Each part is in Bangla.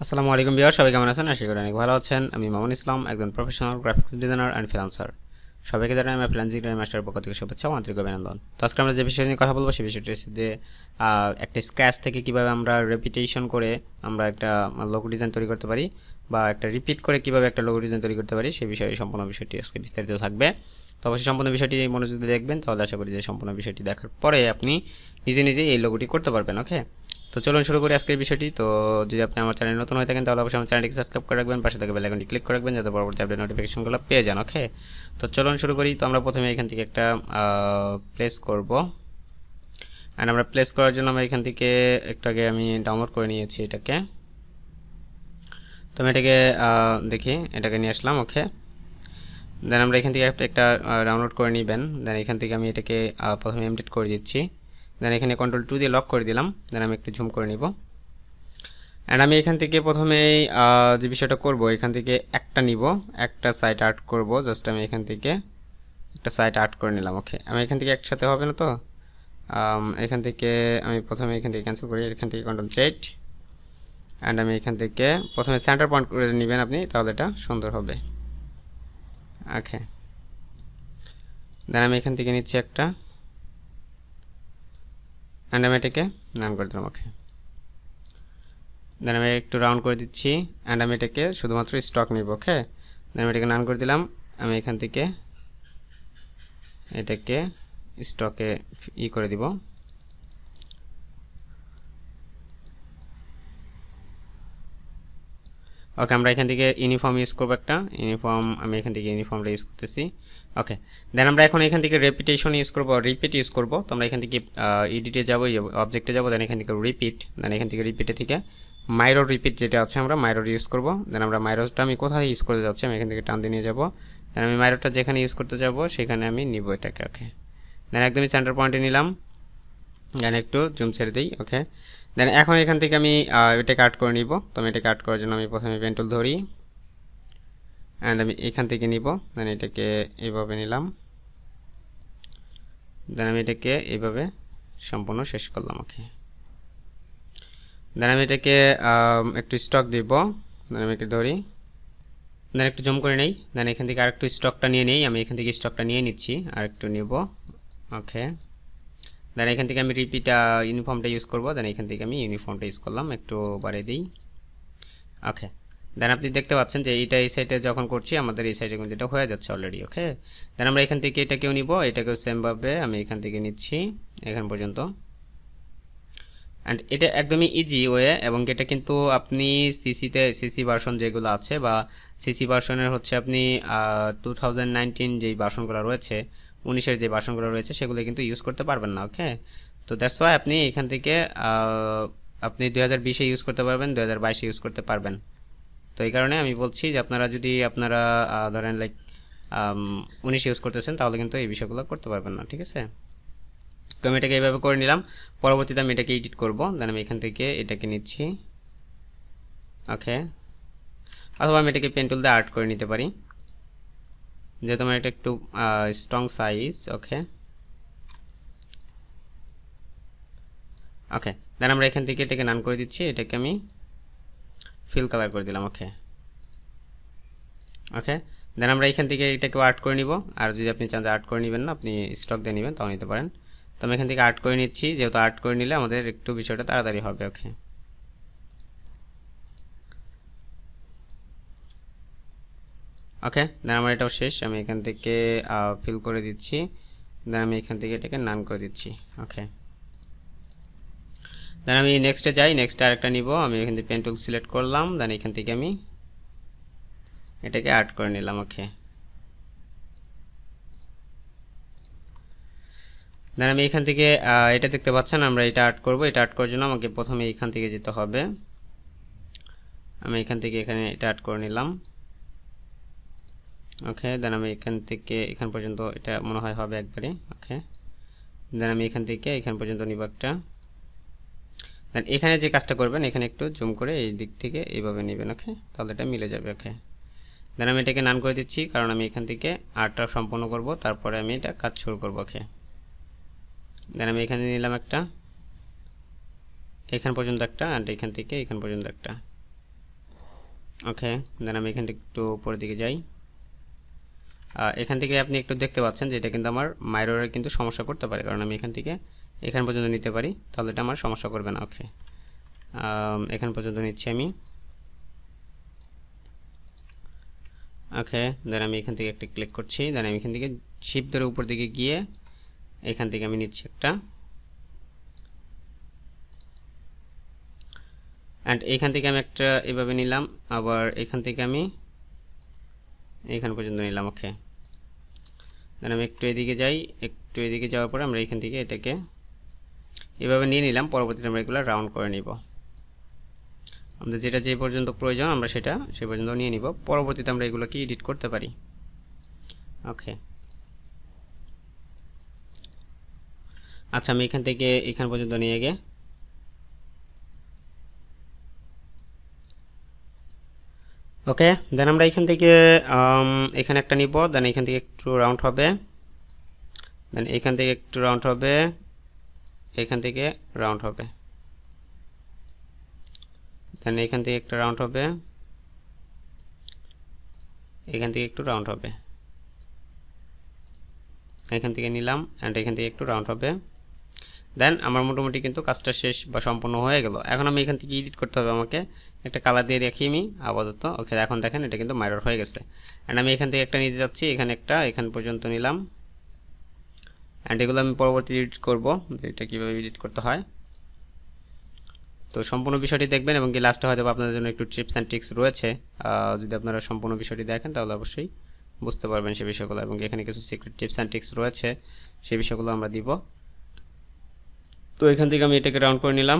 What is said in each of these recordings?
আসসালামু আলাইকুম ভিউয়ার, সবাই কেমন আছেন? আশা করি অনেক ভালো আছেন। আমি মামুন ইসলাম, একজন professional graphics designer and freelancer. সবাইকে জানাই আমার ফ্রিল্যান্সিং মাস্টারের পক্ষ থেকে শুভেচ্ছা ও আন্তরিক অভিনন্দন। তো আজকে আমরা যে বিষয় নিয়ে কথা বলবো সেই বিষয়টি হচ্ছে যে একটা স্ক্র্যাচ থেকে কিভাবে আমরা রেপিটেশন করে আমরা একটা লোগো ডিজাইন তৈরি করতে পারি, বা একটা রিপিট করে কিভাবে একটা লোগো ডিজাইন তৈরি করতে পারি, সেই বিষয়ে সম্পূর্ণ বিষয়টি আজকে বিস্তারিত থাকবে। তো অবশ্যই সম্পূর্ণ বিষয়টি মনোযোগ দিয়ে দেখবেন, তাহলে আশা করি যে সম্পূর্ণ বিষয়টি দেখার পরে আপনি নিজে নিজেই এই লোগোটি করতে পারবেন। ওকে, তো চলুন শুরু করি আজকের বিষয়টি। তো যদি আপনি আমার চ্যানেল নতুন হয়ে থাকেন তাহলে অবশ্যই আমার চ্যানেলটিকে সাবস্ক্রাইব করে রাখবেন, পাশে থেকে বেল আইকনটি ক্লিক করে রাখবেন যাতে পরবর্তী আপডেট নোটিফিকেশনগুলো পেয়ে যান। ওকে, তো চলুন শুরু করি। তো আমরা প্রথমে এখান থেকে একটা প্লেস করব, অ্যান্ড আমরা প্লেস করার জন্য আমরা এখান থেকে একটু আগে আমি ডাউনলোড করে নিয়েছি এটাকে। তো আমি এটাকে দেখি, এটাকে নিয়ে আসলাম। ওকে, দেন আমরা এখান থেকে একটা ডাউনলোড করে নেবেন। দেন এখান থেকে আমি এটাকে প্রথমে এমডিট করে দিচ্ছি। দেন এখানে কন্ট্রোল 2 দিয়ে লক করে দিলাম। দেন আমি একটু জুম করে নিব, অ্যান্ড আমি এখান থেকে প্রথমেই যে বিষয়টা করব, এখান থেকে একটা নিব, একটা সাইট আর্ট করব। জাস্ট আমি এখান থেকে একটা সাইট আর্ট করে নিলাম। ওকে, আমি এখান থেকে একসাথে হবে না, তো এখান থেকে আমি প্রথমে এখান থেকে ক্যান্সেল করি। এখান থেকে কন্ট্রোল 8, অ্যান্ড আমি এখান থেকে প্রথমে সেন্টার পয়েন্ট করে নেবেন আপনি, তাহলে এটা সুন্দর হবে। ওকে, দেন আমি এখান থেকে নিচ্ছি একটা, অ্যান্ড আমি এটাকে নাম করে দিলাম। ওকে, দেন আমি একটু রাউন্ড করে দিচ্ছি, অ্যান্ড আমি এটাকে শুধুমাত্র স্টক নিব। ওকে, দেন আমি এটাকে নাম করে দিলাম। আমি এখান থেকে এটাকে স্টকে করে দিব। ওকে, আমরা এখান থেকে ইউনিফর্ম ইউজ করবো, একটা ইউনিফর্ম। আমি এখান থেকে ইউনিফর্মটা ইউজ করতেছি। ওকে, দেন আমরা এখন এখান থেকে রেপিটেশন ইউজ করবো, রিপিট ইউজ করবো। তো আমরা এখান থেকে এডিটে যাবো, অবজেক্টে যাবো, দেন এখান থেকে রিপিট, দেন এখান থেকে রিপিটে থেকে মাইরর রিপিট যেটা আছে আমরা মাইরর ইউজ করবো। দেন আমরা মাইররটা আমি কোথায় ইউজ করতে যাচ্ছি, আমি এখান থেকে টান দিয়ে নিয়ে যাবো। দেন আমি মাইররটা যেখানে ইউজ করতে যাবো সেখানে আমি নিব এটাকে। ওকে, দেন একদমই সেন্টার পয়েন্টে নিলাম, দেন একটু জুম ছেড়ে দিই। ওকে, দেন এখন এখান থেকে আমি এটাকে কাট করে নিব। তো আমি এটাকে কাট করার জন্য আমি প্রথমে পেন টুল ধরি, অ্যান্ড আমি এখান থেকে নিব। দেন এটাকে এইভাবে নিলাম, দেন আমি এটাকে এইভাবে সম্পূর্ণ শেষ করলাম। ওকে, দেন আমি এটাকে একটু স্টক দিব। দেন আমি একটু ধরি, দেন একটু জুম করে নেই। দেন এখান থেকে আরেকটু স্টকটা নিয়ে নেই, আমি এখান থেকে স্টকটা নিয়ে নিচ্ছি, আর একটু নিব। ওকে, দেন এখান থেকে আমি রিপিট ইউনিফর্মটা ইউজ করবো। দেন এখান থেকে আমি ইউনিফর্মটা ইউজ করলাম, একটু বাড়িয়ে দিই। ওকে, দেন আপনি দেখতে পাচ্ছেন যে এইটা এই সাইডে যখন করছি আমাদের এই সাইডে কিন্তু এটা হয়ে যাচ্ছে অলরেডি। ওকে, দেন আমরা এখান থেকে এটাকেও নিব, এটাকেও সেমভাবে আমি এখান থেকে নিচ্ছি এখান পর্যন্ত। অ্যান্ড এটা একদমই ইজি ওয়ে, এবং এটা কিন্তু আপনি সিসি ভার্সন যেগুলো আছে, বা সিসি ভার্সনের হচ্ছে আপনি 2019 যেই ভার্সনগুলো রয়েছে, 19-এর যে ভার্সনগুলো রয়েছে সেগুলো কিন্তু ইউজ করতে পারবেন না। ওকে, তো দ্যাটস ওয়াই আপনি এখান থেকে আপনি 2020-এ ইউজ করতে পারবেন, 2022-এ ইউজ করতে পারবেন। তো এই কারণে আমি বলছি যে আপনারা ধরেন লাইক 19 ইউজ করতেছেন, তাহলে কিন্তু এই বিষয়গুলো করতে পারবেন না। ঠিক আছে, তো আমি এটাকে এইভাবে করে নিলাম। পরবর্তীতে আমি এটাকে এডিট করব। দেন আমি এখান থেকে এটাকে নিচ্ছি। ওকে, অথবা আমি এটাকে পেন টুল দিয়ে আর্ট করে নিতে পারি, যেহেতু আমার এটা একটু স্ট্রং সাইজ। ওকে, ওকে, দেন আমরা এখান থেকে এটাকে নান করে দিচ্ছি, এটাকে আমি ফিল কালার করে দিলাম। ওকে, ওকে, দেন আমরা এখান থেকে এটাকে আর্ট করে নিব। আর যদি আপনি চান যে আর্ট করে নেবেন না, আপনি স্টক দিয়ে নেবেন, তাও নিতে পারেন। তো আমি এখান থেকে আর্ট করে নিচ্ছি, যেহেতু আর্ট করে নিলে আমাদের একটু বিষয়টা তাড়াতাড়ি হবে। ওকে, ওকে, দেন আমার এটাও শেষ। আমি এখান থেকে ফিল করে দিচ্ছি, দেন আমি এখান থেকে এটাকে নান করে দিচ্ছি। ওকে, দেন আমি নেক্সটে যাই, নেক্সটে আরেকটা নিব। আমি এখান থেকে পেন টুল সিলেক্ট করলাম, দেন এখান থেকে আমি এটাকে আর্ট করে নিলাম। ওকে, দেন আমি এখান থেকে এটা দেখতে পাচ্ছেন আমরা এটা আর্ট করব। এটা আর্ট করার জন্য আমাকে প্রথমে এখান থেকে যেতে হবে। আমি এখান থেকে এখানে এটা আর্ট করে নিলাম। ওকে, দেন আমি এখান থেকে এখান পর্যন্ত এটা মনে হয় হবে একবারে। ওকে, দেন আমি এখান থেকে এখান পর্যন্ত নিব একটা। দেন এখানে যে কাজটা করবেন, এখানে একটু জুম করে এই দিক থেকে এইভাবে নেবেন। ওকে, তাহলে এটা মিলে যাবে। ওকে, দেন আমি এটাকে নান করে দিচ্ছি, কারণ আমি এখান থেকে আর্টটা সম্পন্ন করব, তারপরে আমি এটা কাজ শুরু করব। ওকে, দেন আমি এখানে নিলাম একটা, এখান পর্যন্ত একটা, আর এখান থেকে এখান পর্যন্ত একটা। ওকে, দেন আমি এখান থেকে একটু উপরের দিকে যাই। এখান থেকে আপনি একটু দেখতে পাচ্ছেন যে এটা কিন্তু আমার মাইররের কিন্তু সমস্যা করতে পারে, কারণ আমি এখান থেকে এখান পর্যন্ত নিতে পারি, তাহলে এটা আমার সমস্যা করবে না। ওকে, এখান পর্যন্ত নিচ্ছি আমি। ওকে, দেন আমি এখান থেকে একটা ক্লিক করছি, দেন আমি এখান থেকে শিপ ধরে উপর দিকে গিয়ে এখান থেকে আমি নিচ্ছি একটা, অ্যান্ড এখান থেকে আমি একটা এভাবে নিলাম, আবার এখান থেকে আমি এখান পর্যন্ত নিলাম। ওকে, দেন আমি একটু এদিকে যাই, একটু এদিকে যাওয়ার পরে আমরা এখান থেকে এটাকে এভাবে নিয়ে নিলাম। পরবর্তীতে আমরা এগুলো রাউন্ড করে নিব, আমাদের যেটা যে পর্যন্ত প্রয়োজন আমরা সেটা সে পর্যন্ত নিয়ে নিব। পরবর্তীতে আমরা এগুলোকে এডিট করতে পারি। ওকে, আচ্ছা, আমি এখান থেকে এখান পর্যন্ত নিয়ে গিয়ে ওকে, দেন আমরা এখান থেকে এখানে একটা নিব, দেন এখান থেকে একটু রাউন্ড হবে, দেন এখান থেকে একটু রাউন্ড হবে, এখান থেকে রাউন্ড হবে, দেন এখান থেকে একটা রাউন্ড হবে, এখান থেকে একটু রাউন্ড হবে, এখান থেকে নিলাম, অ্যান্ড এখান থেকে একটু রাউন্ড হবে। দেন আমার মোটামুটি কিন্তু কাজটা শেষ বা সম্পূর্ণ হয়ে গেল। এখন আমি এখান থেকে এডিট করতে হবে, আমাকে একটা কালার দিয়ে রাখি আমি আপাতত। ওকে, এখন দেখেন এটা কিন্তু মাইরর হয়ে গেছে, অ্যান্ড আমি এখান থেকে একটা নিতে যাচ্ছি, এখানে একটা এখান পর্যন্ত নিলাম, অ্যান্ড এগুলো আমি পরবর্তী এডিট করব, এটা কীভাবে এডিট করতে হয়। তো সম্পূর্ণ বিষয়টি দেখবেন, এবং কি লাস্টে হয়তো আপনাদের জন্য একটু টিপস অ্যান্ড ট্রিক্স রয়েছে। যদি আপনারা সম্পূর্ণ বিষয়টি দেখেন তাহলে অবশ্যই বুঝতে পারবেন সেই বিষয়গুলো, এবং এখানে কিছু সিক্রেট টিপস অ্যান্ড ট্রিক্স রয়েছে, সেই বিষয়গুলো আমরা দিব। তো এখান থেকে আমি এটাকে রাউন্ড করে নিলাম,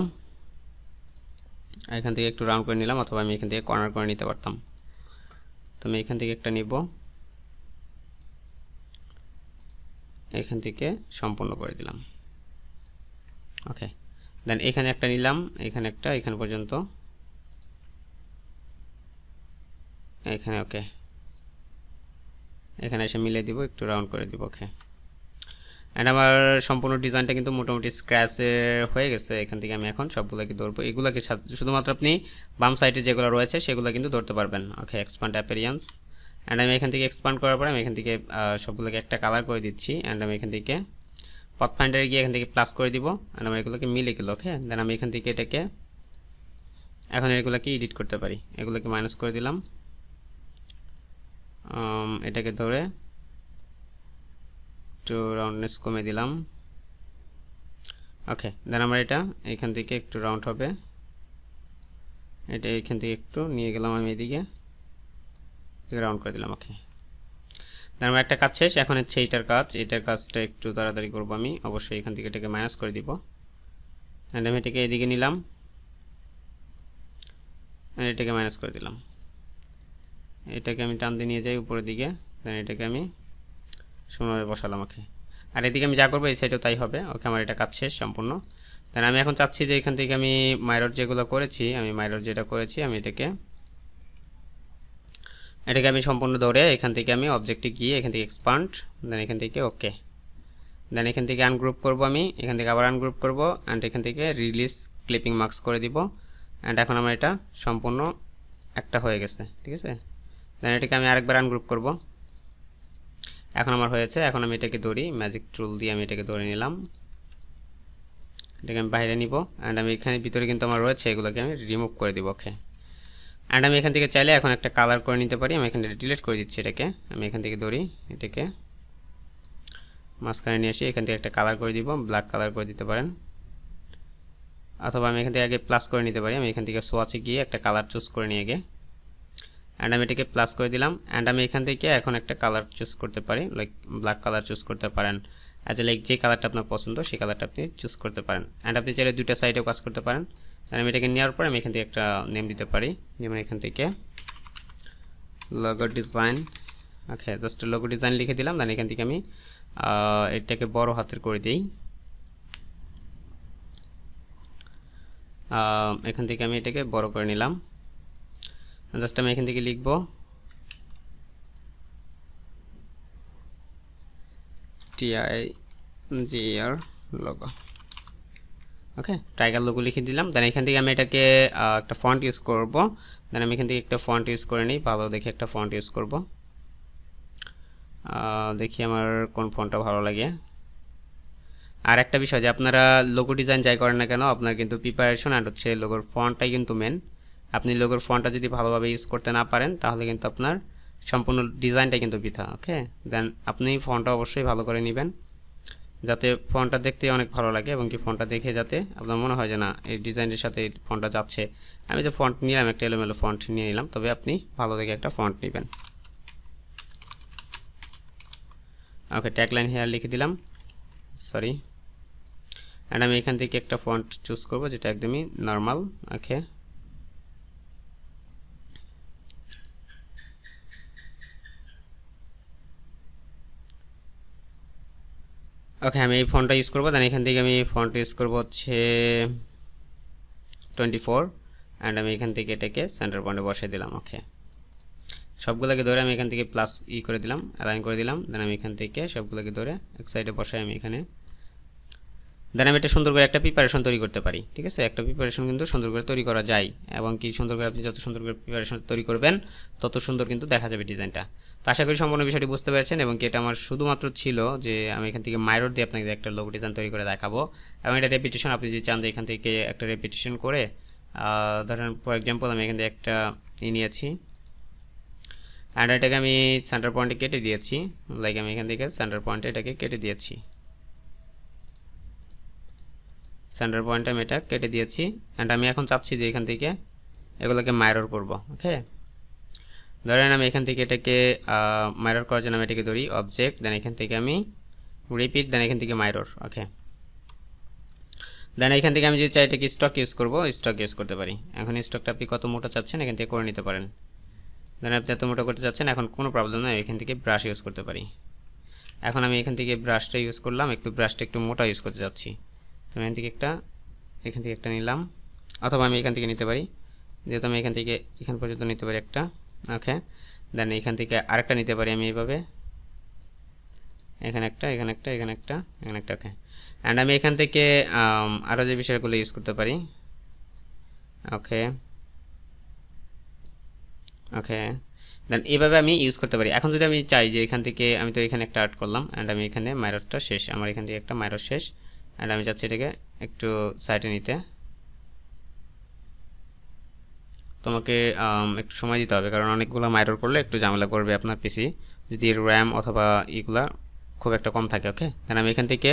এখান থেকে একটু রাউন্ড করে নিলাম, অথবা আমি এখান থেকে কর্নার করে নিতে পারতাম। তো আমি এখান থেকে একটা নিব, এখান থেকে সম্পূর্ণ করে দিলাম। ওকে, দেন এখানে একটা নিলাম, এখানে একটা, এখান পর্যন্ত, এখানে। ওকে, এখানে এসে মিলিয়ে দিব, একটু রাউন্ড করে দিব। ওকে, অ্যান্ড আমার সম্পূর্ণ ডিজাইনটা কিন্তু মোটামুটি স্ক্র্যাচে হয়ে গেছে। এখান থেকে আমি এখন সবগুলোকে ধরবো, এগুলোকে শুধুমাত্র আপনি বাম সাইডে যেগুলো রয়েছে সেগুলো কিন্তু ধরতে পারবেন। ওকে, এক্সপান্ড অ্যাপিয়ারেন্স, অ্যান্ড আমি এখান থেকে এক্সপান্ড করার পরে আমি এখান থেকে সবগুলোকে একটা কালার করে দিচ্ছি, অ্যান্ড আমি এখান থেকে পথ ফাইন্ডারে গিয়ে এখান থেকে প্লাস করে দিব, অ্যান্ড আমি এগুলোকে মিলে গেল। ওকে, দেন আমি এখান থেকে এটাকে এখন এগুলোকে এডিট করতে পারি, এগুলোকে মাইনাস করে দিলাম, এটাকে ধরে একটু রাউন্ডনেস কমে দিলাম। ওকে, দেন আমরা এটা এখান থেকে একটু রাউন্ড হবে, এটা এখান থেকে একটু নিয়ে গেলাম আমি এদিকে, রাউন্ড করে দিলাম। ওকে, দেন আমার একটা কাজ শেষ, এখন হচ্ছে এইটার কাজ, এটার কাজটা একটু তাড়াতাড়ি করবো আমি, অবশ্যই এখান থেকে এটাকে মাইনাস করে দিব, অ্যান্ড আমি এটাকে এদিকে নিলাম, এটাকে মাইনাস করে দিলাম, এটাকে আমি টান দিয়ে নিয়ে যাই উপরের দিকে, দেন এটাকে আমি সুন্দরভাবে বসালাম। ওকে, আর এদিকে আমি যা করবো এই সাইডেও তাই হবে। ওকে, আমার এটা কাজ শেষ সম্পূর্ণ। দেন আমি এখন চাচ্ছি যে এখান থেকে আমি মাইরর যেগুলো করেছি, আমি মাইরর যেটা করেছি আমি এটাকে আমি সম্পূর্ণ ধরে এখান থেকে আমি অবজেক্টে গিয়ে এখান থেকে এক্সপান্ড, দেন এখান থেকে ওকে, দেন এখান থেকে আনগ্রুপ করব, আমি এখান থেকে আবার আনগ্রুপ করব, অ্যান্ড এখান থেকে রিলিজ ক্লিপিং মার্কস করে দিব, অ্যান্ড এখন আমার এটা সম্পূর্ণ একটা হয়ে গেছে। ঠিক আছে, দেন এটাকে আমি আরেকবার আনগ্রুপ করব, এখন আমার হয়েছে। এখন আমি এটাকে ধরি, ম্যাজিক টুল দিয়ে আমি এটাকে ধরে নিলাম, এটাকে আমি বাইরে নিব, অ্যান্ড আমি এখানে ভিতরে কিন্তু আমার রয়েছে, এগুলোকে আমি রিমুভ করে দিব। ওকে, অ্যান্ড আমি এখান থেকে চাইলে এখন একটা কালার করে নিতে পারি, আমি এখান থেকে ডিলিট করে দিচ্ছি এটাকে, আমি এখান থেকে ধরি, এটাকে মাঝখানে নিয়ে আসি, এখান থেকে একটা কালার করে দিব, ব্ল্যাক কালার করে দিতে পারেন, অথবা আমি এখান থেকে আগে প্লাস করে নিতে পারি, আমি এখান থেকে সোয়াচে গিয়ে একটা কালার চুজ করে নিয়ে গিয়ে, অ্যান্ড আমি এটাকে প্লাস করে দিলাম, অ্যান্ড আমি এখান থেকে এখন একটা কালার চুজ করতে পারি, লাইক ব্ল্যাক কালার চুজ করতে পারেন, লাইক যে কালারটা আপনার পছন্দ সেই কালারটা আপনি চুজ করতে পারেন, অ্যান্ড আপনি চাইলে দুইটা সাইডেও কাজ করতে পারেন। আমি এটাকে নেওয়ার পর আমি এখান থেকে একটা নেম দিতে পারি, যেমন এখান থেকে লোগো ডিজাইন। ওকে, জাস্ট লোগো ডিজাইন লিখে দিলাম, দেন এখান থেকে আমি এটাকে বড় হাতের করে দিই, এখান থেকে আমি এটাকে বড় করে নিলাম, জাস্ট আমি এখান থেকে লিখব TIGR লোগো। ওকে, টাইগার লোগো লিখে দিলাম। দেন এখান থেকে আমি এটাকে একটা ফন্ট ইউজ করব। দেন আমি এখান থেকে একটা ফন্ট ইউজ করে নিই, ভালো দেখে একটা ফন্ট ইউজ করব। দেখি আমার কোন ফন্টটা ভালো লাগে। আর একটা বিষয় যে আপনারা লোগো ডিজাইন যাই করেন না কেন, আপনার কিন্তু প্রিপারেশন অ্যান্ড হচ্ছে লোগোর ফন্টটাই কিন্তু মেন। আপনি লোগোর ফন্টটা যদি ভালোভাবে ইউজ করতে না পারেন তাহলে কিন্তু আপনার সম্পূর্ণ ডিজাইনটাই কিন্তু বৃথা। ওকে, দেন আপনি ফন্টটা অবশ্যই ভালো করে নেবেন, যাতে ফন্টটা দেখতে অনেক ভালো লাগে এবং কি ফন্টটা দেখে যাতে আপনার মনে হয় যে না এই ডিজাইনের সাথে এই ফন্টটা যাচ্ছে। আমি যে ফন্ট নিলাম একটা এলোমেলো ফন্ট নিয়ে নিলাম, তবে আপনি ভালো দেখে একটা ফন্ট নেবেন। ওকে, ট্যাগলাইন হেয়ার লিখে দিলাম, সরি। অ্যান্ড আমি এখান থেকে একটা ফন্ট চুজ করব যেটা একদমই নর্মাল। ওকে, ওকে আমি এই ফন্টটা ইউজ করবো। দেন এখান থেকে আমি ফন্ট ইউজ করবো হচ্ছে 24 অ্যান্ড আমি এখান থেকে এটাকে সেন্টার পয়েন্টে বসিয়ে দিলাম। ওকে, সবগুলোকে ধরে আমি এখান থেকে প্লাস করে দিলাম, অ্যালাইন করে দিলাম। দেন আমি এখান থেকে সবগুলোকে ধরে এক সাইডে বসাই আমি এখানে। দেন আমি এটা সুন্দর করে একটা প্রিপারেশন তৈরি করতে পারি। ঠিক আছে, একটা প্রিপারেশন কিন্তু সুন্দর করে তৈরি করা যায়, এবং কি সুন্দর করে আপনি যত সুন্দর করে প্রিপারেশন তৈরি করবেন তত সুন্দর কিন্তু দেখা যাবে ডিজাইনটা। তো আশা করি সম্পূর্ণ বিষয়টি বুঝতে পেরেছেন, এবং কি এটা আমার শুধুমাত্র ছিল যে আমি এখান থেকে মাইরর দিয়ে আপনাকে একটা লোগো ডিজাইন তৈরি করে দেখাবো। এবং এটা রেপিটেশন আপনি যদি চান যে এখান থেকে একটা রেপিটেশন করে ধরেন ফর এক্সাম্পল আমি এখান থেকে একটা নিয়েছি অ্যান্ড এটাকে আমি সেন্টার পয়েন্টে কেটে দিয়েছি। লাইক আমি এখান থেকে সেন্টার পয়েন্টে এটাকে কেটে দিয়েছি, সেন্টার পয়েন্টে আমি এটা কেটে দিয়েছি। অ্যান্ড আমি এখন চাচ্ছি যে এখান থেকে এগুলোকে মাইরর করব। ওকে, ধরেন আমি এখান থেকে এটাকে মাইরর করার জন্য আমি এটাকে ধরি অবজেক্ট, দেন এখান থেকে আমি রিপিট, দেন এখান থেকে মাইরর। ওকে, দেন এখান থেকে আমি যদি চাই এটাকে স্টক ইউজ করব, স্টক ইউজ করতে পারি। এখন স্টকটা আপনি কত মোটা চাচ্ছেন এখান থেকে করে নিতে পারেন। দেন আপনি এত মোটা করতে চাচ্ছেন, এখন কোনো প্রবলেম নয়, এখান থেকে ব্রাশ ইউজ করতে পারি। এখন আমি এখান থেকে ব্রাশটা ইউজ করলাম, একটু ব্রাশটা একটু মোটা ইউজ করতে চাচ্ছি, তো এখান থেকে একটা নিলাম, অথবা আমি এখান থেকে নিতে পারি, যেহেতু আমি এখান থেকে এখান পর্যন্ত নিতে পারি একটা। ওকে, দেন এখান থেকে আরেকটা নিতে পারি আমি এইভাবে, এখানে একটা, এখানে একটা, এখানে একটা, এখানে একটা। ওকে, অ্যান্ড আমি এখান থেকে আরও যে বিষয়গুলো ইউজ করতে পারি। ওকে, ওকে, দেন এইভাবে আমি ইউজ করতে পারি। এখন যদি আমি চাই যে এখান থেকে আমি তো এখানে একটা আর্ট করলাম, অ্যান্ড আমি এখানে মাইররটা শেষ, আমার এখান থেকে একটা মাইরর শেষ, অ্যান্ড আমি চাচ্ছি এটাকে একটু সাইডে নিতে। তোমাকে একটু সময় দিতে হবে, কারণ অনেকগুলো মাইরর করলে একটু ঝামেলা করবে আপনার পিসি, যদি র্যাম অথবা এগুলা খুব একটা কম থাকে। ওকে, দেন আমি এখান থেকে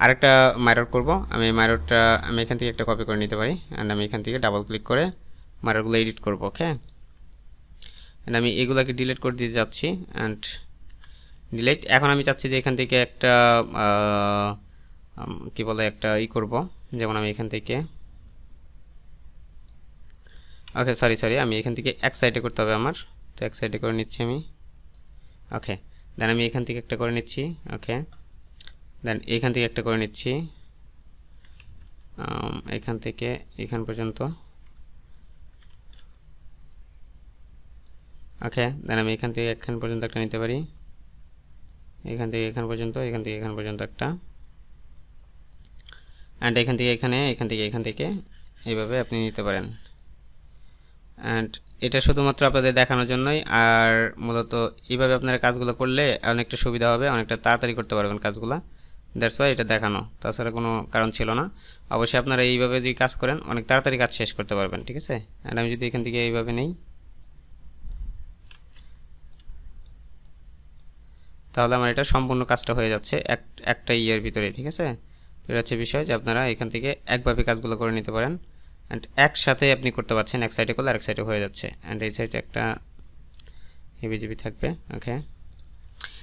আরেকটা মাইরর করব। আমি মাইররটা আমি এখান থেকে একটা কপি করে নিতে পারি, অ্যান্ড আমি এখান থেকে ডাবল ক্লিক করে মাইররগুলো এডিট করব। ওকে, অ্যান্ড আমি এগুলাকে ডিলিট করে দিতে যাচ্ছি, অ্যান্ড ডিলিট। এখন আমি চাচ্ছি যে এখান থেকে একটা কি বলে একটা করব, যেমন আমি এখান থেকে ওকে সরি আমি এখান থেকে এক সাইডে করতে হবে আমার, তো এক সাইডে করে নিচ্ছি আমি। ওকে, দেন আমি এখান থেকে একটা করে নিচ্ছি। ওকে, দেন এখান থেকে একটা করে নিচ্ছি, এখান থেকে এখান পর্যন্ত। ওকে, দেন আমি এখান থেকে এখান পর্যন্ত একটা নিতে পারি, এখান থেকে এখান পর্যন্ত, এখান থেকে এখান পর্যন্ত একটা, অ্যান্ড এখান থেকে এখানে, এখান থেকে এখান থেকে এইভাবে আপনি নিতে পারেন। অ্যান্ড এটা শুধুমাত্র আপনাদের দেখানোর জন্যই, আর মূলত এইভাবে আপনারা কাজগুলো করলে অনেকটা সুবিধা হবে, অনেকটা তাড়াতাড়ি করতে পারবেন কাজগুলো। দ্যাটস ওয়াই এটা দেখানো, তাছাড়া কোনো কারণ ছিল না। অবশ্যই আপনারা এইভাবে যদি কাজ করেন অনেক তাড়াতাড়ি কাজ শেষ করতে পারবেন। ঠিক আছে, অ্যান্ড আমি যদি এখান থেকে এইভাবে নেই, তাহলে আমার এটা সম্পূর্ণ কাজটা হয়ে যাচ্ছে একটা ইয়ের ভিতরে। ঠিক আছে, এটা হচ্ছে বিষয় যে আপনারা এখান থেকে একভাবে কাজগুলো করে নিতে পারেন, অ্যান্ড একসাথে আপনি করতে পারছেন, এক সাইডে করলে আরেক সাইডে হয়ে যাচ্ছে, অ্যান্ড এই সাইডে একটা হেবিজিবি থাকবে। ওকে,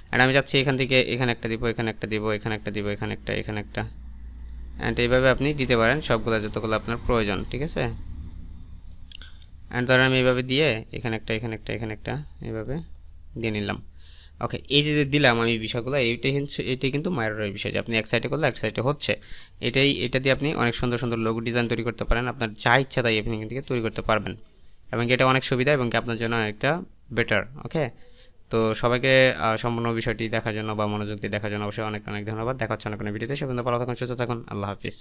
অ্যান্ড আমি যাচ্ছি এখান থেকে এখানে একটা দিব, এখানে একটা দিব, এখানে একটা দিব, এখানে একটা, এখানে একটা, অ্যান্ড এইভাবে আপনি দিতে পারেন সবগুলো যতগুলো আপনার প্রয়োজন। ঠিক আছে, অ্যান্ড ধরেন আমি এইভাবে দিয়ে এখানে একটা, এখানে একটা, এখানে একটা এইভাবে দিয়ে নিলাম। ওকে, এই যে দিলাম আমি বিষয়গুলো, এইটাই কিন্তু মাইররের বিষয়, যে আপনি এক সাইডে করলে এক সাইডে হচ্ছে। এটা দিয়ে আপনি অনেক সুন্দর সুন্দর লোগো ডিজাইন তৈরি করতে পারেন, আপনার যা ইচ্ছা তাই আপনি এখান থেকে তৈরি করতে পারবেন, এবং এটা অনেক সুবিধা এবং আপনার জন্য একটা বেটার। ওকে, তো সবাইকে সম্পূর্ণ বিষয়টি দেখার জন্য বা মনোযোগ দিয়ে দেখার জন্য অবশ্যই অনেক অনেক ধন্যবাদ। দেখা হচ্ছে অনেক ভিডিওতে। সে পর্যন্ত ভালো থাকুন, সুস্থ থাকুন, আল্লাহ হাফিজ।